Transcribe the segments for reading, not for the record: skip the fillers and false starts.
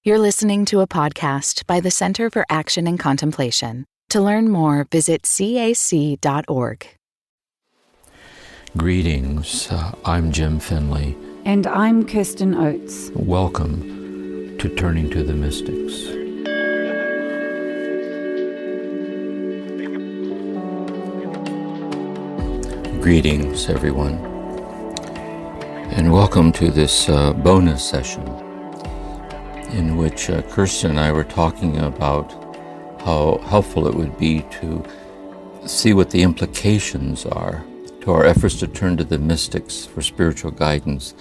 You're listening to a podcast by the Center for Action and Contemplation. To learn more, visit cac.org. Greetings, I'm Jim Finley. And I'm Kirsten Oates. Welcome to Turning to the Mystics. Greetings, everyone, and welcome to this bonus session in which Kirsten and I were talking about how helpful it would be to see what the implications are to our efforts to turn to the mystics for spiritual guidance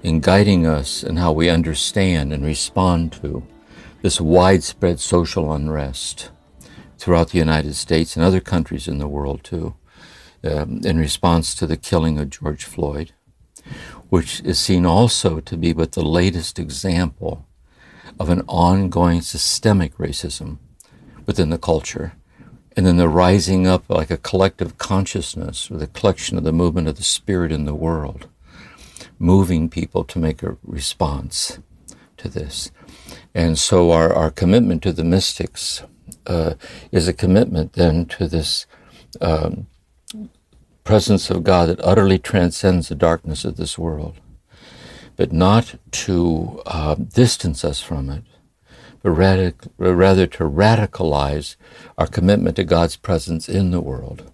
in guiding us in how we understand and respond to this widespread social unrest throughout the United States and other countries in the world too, in response to the killing of George Floyd, which is seen also to be but the latest example of an ongoing systemic racism within the culture, and then the rising up like a collective consciousness or the collection of the movement of the spirit in the world, moving people to make a response to this. And so our commitment to the mystics is a commitment then to this presence of God that utterly transcends the darkness of this world, but not to distance us from it, but rather to radicalize our commitment to God's presence in the world.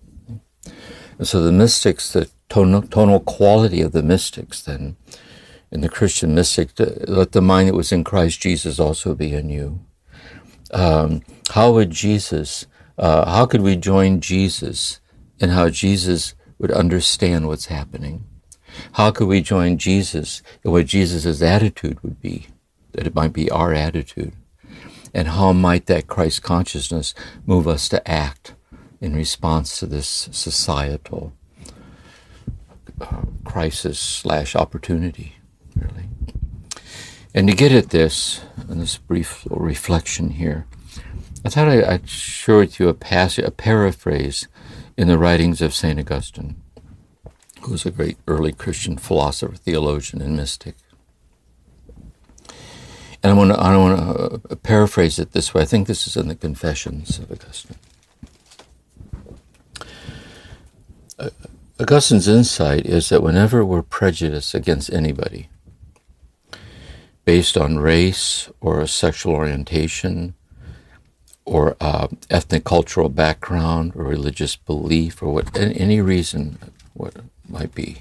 And so the mystics, the tonal quality of the mystics then, in the Christian mystic, let the mind that was in Christ Jesus also be in you. How could we join Jesus in how Jesus would understand what's happening? How could we join Jesus in what Jesus' attitude would be, that it might be our attitude? And how might that Christ consciousness move us to act in response to this societal crisis/opportunity, really? And to get at this, in this brief little reflection here, I thought I'd share with you a paraphrase in the writings of St. Augustine, who was a great early Christian philosopher, theologian, and mystic. And I want to paraphrase it this way. I think this is in the Confessions of Augustine. Augustine's insight is that whenever we're prejudiced against anybody, based on race or a sexual orientation or ethnic cultural background or religious belief or any reason what it might be,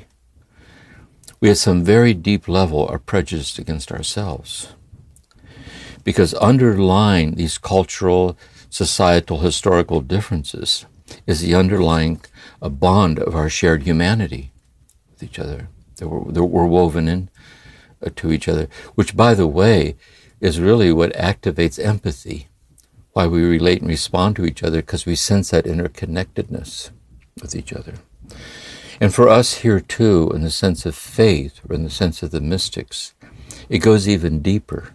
we at some very deep level are prejudiced against ourselves. Because underlying these cultural, societal, historical differences is the underlying bond of our shared humanity with each other, that we're woven in to each other, which, by the way, is really what activates empathy, why we relate and respond to each other, because we sense that interconnectedness with each other. And for us here too, in the sense of faith, or in the sense of the mystics, it goes even deeper.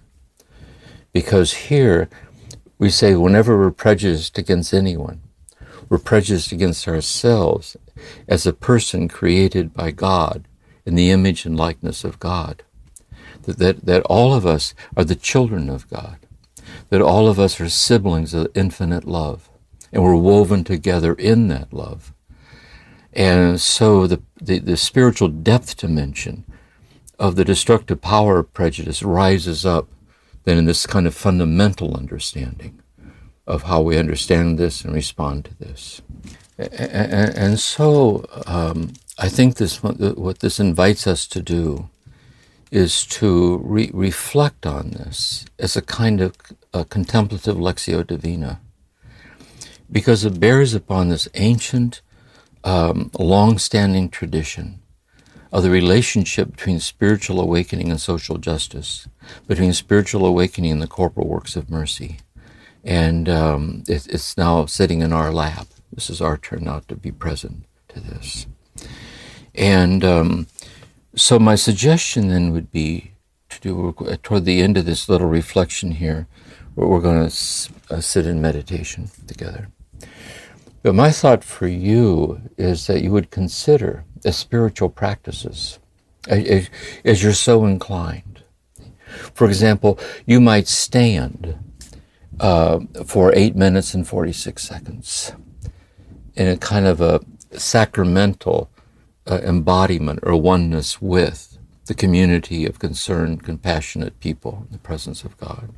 Because here we say whenever we're prejudiced against anyone, we're prejudiced against ourselves as a person created by God in the image and likeness of God. That all of us are the children of God. That all of us are siblings of infinite love. And we're woven together in that love. And so the spiritual depth dimension of the destructive power of prejudice rises up then in this kind of fundamental understanding of how we understand this and respond to this. And so I think what this invites us to do is to reflect on this as a kind of a contemplative Lectio Divina, because it bears upon this ancient, long-standing tradition of the relationship between spiritual awakening and social justice, between spiritual awakening and the corporal works of mercy. And it's now sitting in our lap. This is our turn now to be present to this. And so my suggestion then would be to do, toward the end of this little reflection here, where we're going to sit in meditation together. But my thought for you is that you would consider as spiritual practices, as you're so inclined, For example, you might stand for 8 minutes and 46 seconds in a kind of a sacramental embodiment or oneness with the community of concerned, compassionate people in the presence of God.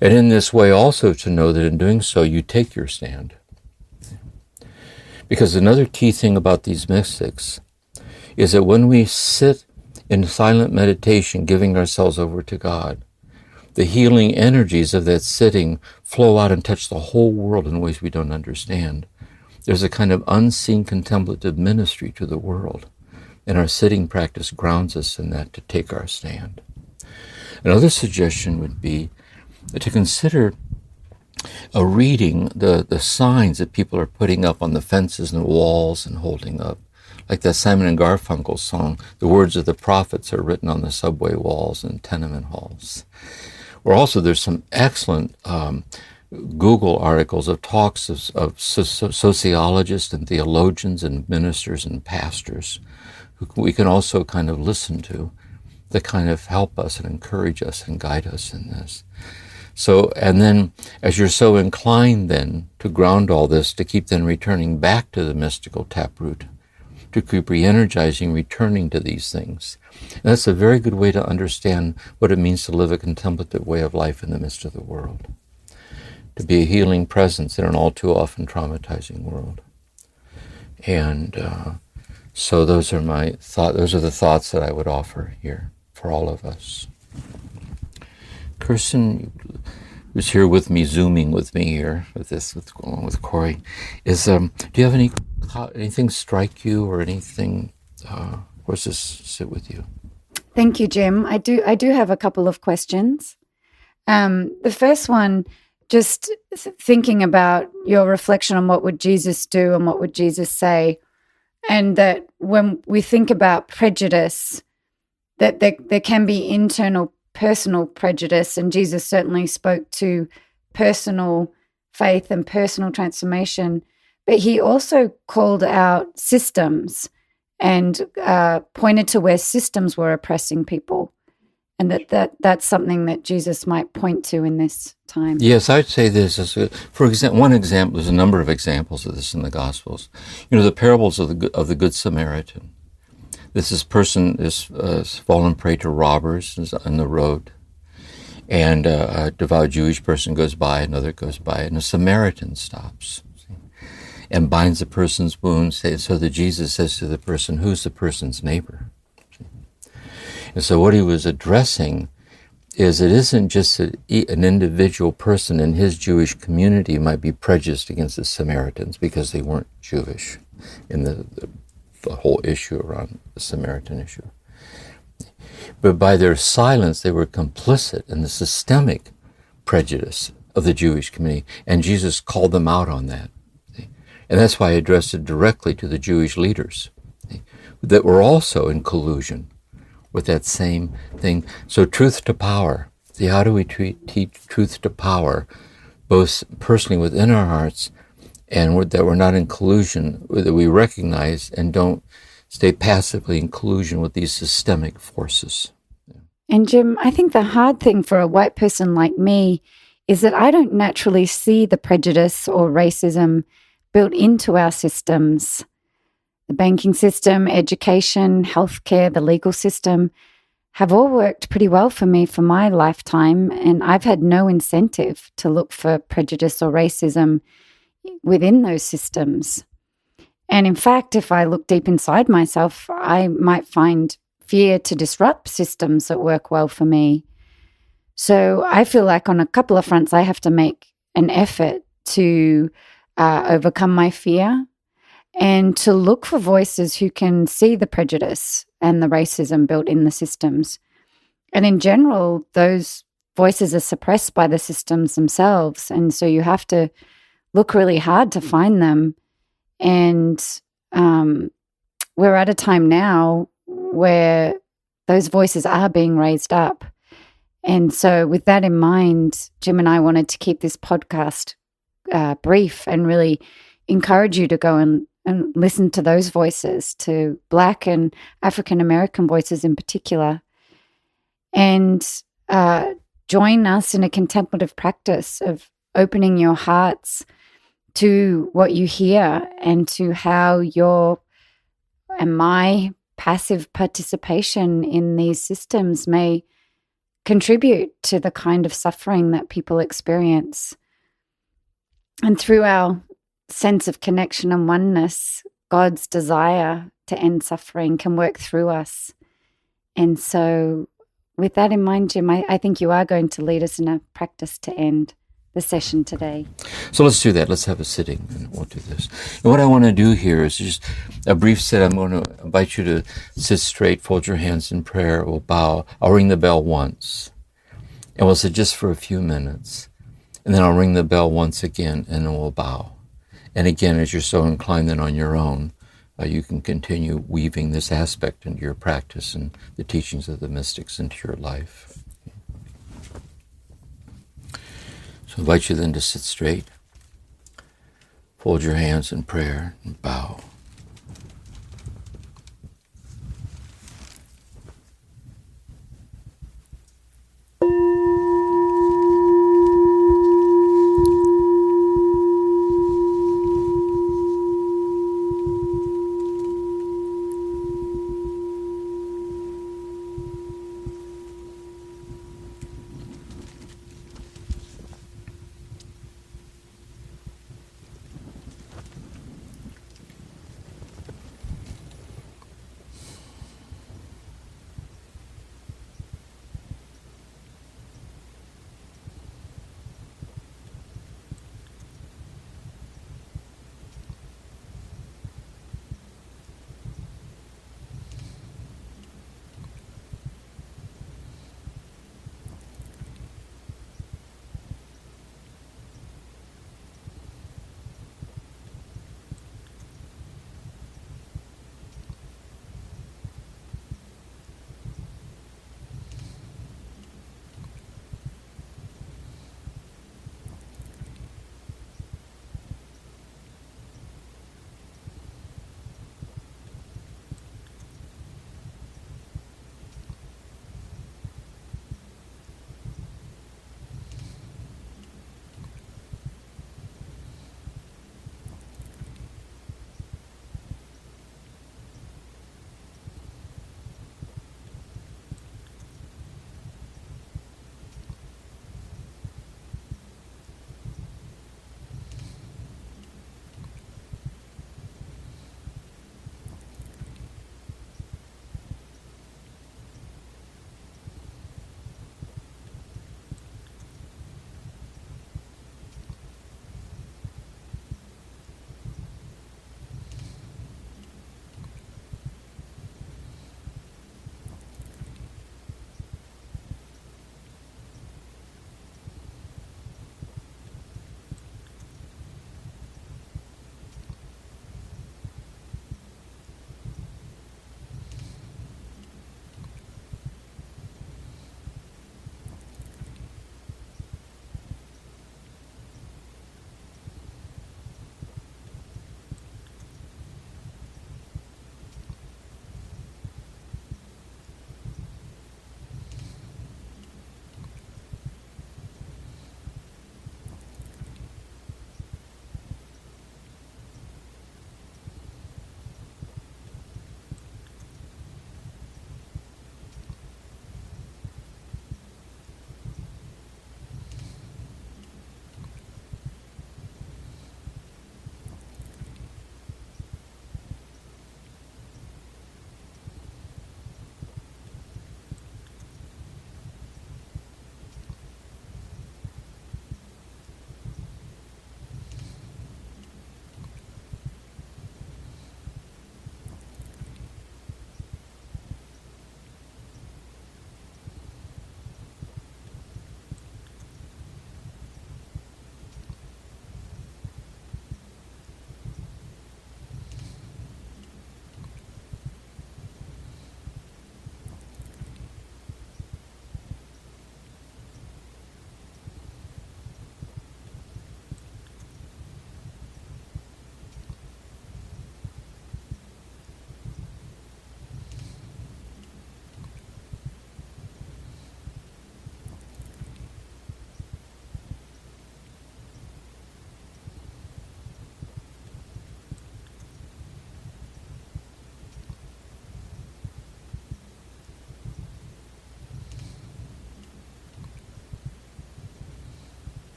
And in this way also to know that in doing so, you take your stand. Because another key thing about these mystics is that when we sit in silent meditation, giving ourselves over to God, the healing energies of that sitting flow out and touch the whole world in ways we don't understand. There's a kind of unseen contemplative ministry to the world, and our sitting practice grounds us in that to take our stand. Another suggestion would be to consider reading the signs that people are putting up on the fences and the walls and holding up. Like that Simon and Garfunkel song, the words of the prophets are written on the subway walls and tenement halls. Or also there's some excellent Google articles of talks of sociologists and theologians and ministers and pastors who we can also kind of listen to that kind of help us and encourage us and guide us in this. So, and then as you're so inclined then to ground all this, to keep then returning back to the mystical taproot, to keep re-energizing, returning to these things. And that's a very good way to understand what it means to live a contemplative way of life in the midst of the world. To be a healing presence in an all too often traumatizing world. And so those are the thoughts that I would offer here for all of us. Kirsten, who's here with me, Zooming with me here, along with Corey, do you have anything strike you or anything, or does this sit with you? Thank you, Jim. I do have a couple of questions. The first one, just thinking about your reflection on what would Jesus do and what would Jesus say, and that when we think about prejudice, that there can be internal personal prejudice, and Jesus certainly spoke to personal faith and personal transformation, but he also called out systems and pointed to where systems were oppressing people, and that's something that Jesus might point to in this time. Yes, I'd say this as one example. There's a number of examples of this in the Gospels. The parables of the Good Samaritan. This person is fallen prey to robbers on the road, and a devout Jewish person goes by, another goes by, and a Samaritan stops and binds the person's wounds. So that Jesus says to the person, "Who's the person's neighbor?" And so what he was addressing is it isn't just an individual person in his Jewish community might be prejudiced against the Samaritans because they weren't Jewish in the whole issue around the Samaritan issue. But by their silence, they were complicit in the systemic prejudice of the Jewish community, and Jesus called them out on that. And that's why I addressed it directly to the Jewish leaders that were also in collusion with that same thing. So truth to power. How do we teach truth to power, both personally within our hearts, and that we're not in collusion, that we recognize and don't stay passively in collusion with these systemic forces. And Jim, I think the hard thing for a white person like me is that I don't naturally see the prejudice or racism built into our systems. The banking system, education, healthcare, the legal system have all worked pretty well for me for my lifetime, and I've had no incentive to look for prejudice or racism within those systems. And in fact, if I look deep inside myself, I might find fear to disrupt systems that work well for me. So I feel like on a couple of fronts, I have to make an effort to overcome my fear and to look for voices who can see the prejudice and the racism built in the systems. And in general, those voices are suppressed by the systems themselves. And so you have to look really hard to find them. And we're at a time now where those voices are being raised up. And so with that in mind, Jim and I wanted to keep this podcast brief and really encourage you to go and listen to those voices, to Black and African American voices in particular. and join us in a contemplative practice of opening your hearts to what you hear and to how your and my passive participation in these systems may contribute to the kind of suffering that people experience. And through our sense of connection and oneness, God's desire to end suffering can work through us. And so with that in mind, Jim, I think you are going to lead us in a practice to end the session today. So let's do that. Let's have a sitting and we'll do this. And what I want to do here is just a brief sit. I'm going to invite you to sit straight, fold your hands in prayer, we'll bow. I'll ring the bell once. And we'll sit just for a few minutes. And then I'll ring the bell once again and then we'll bow. And again, as you're so inclined, then on your own, you can continue weaving this aspect into your practice and the teachings of the mystics into your life. So I invite you then to sit straight, fold your hands in prayer, and bow.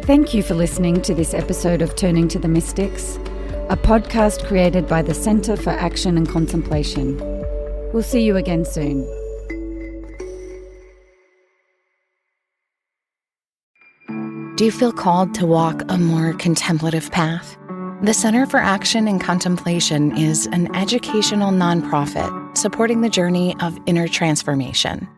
Thank you for listening to this episode of Turning to the Mystics, a podcast created by the Center for Action and Contemplation. We'll see you again soon. Do you feel called to walk a more contemplative path? The Center for Action and Contemplation is an educational nonprofit supporting the journey of inner transformation.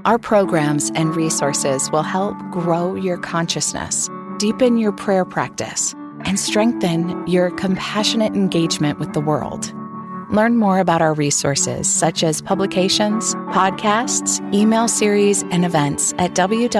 Our programs and resources will help grow your consciousness, deepen your prayer practice, and strengthen your compassionate engagement with the world. Learn more about our resources, such as publications, podcasts, email series, and events at www.cac.org.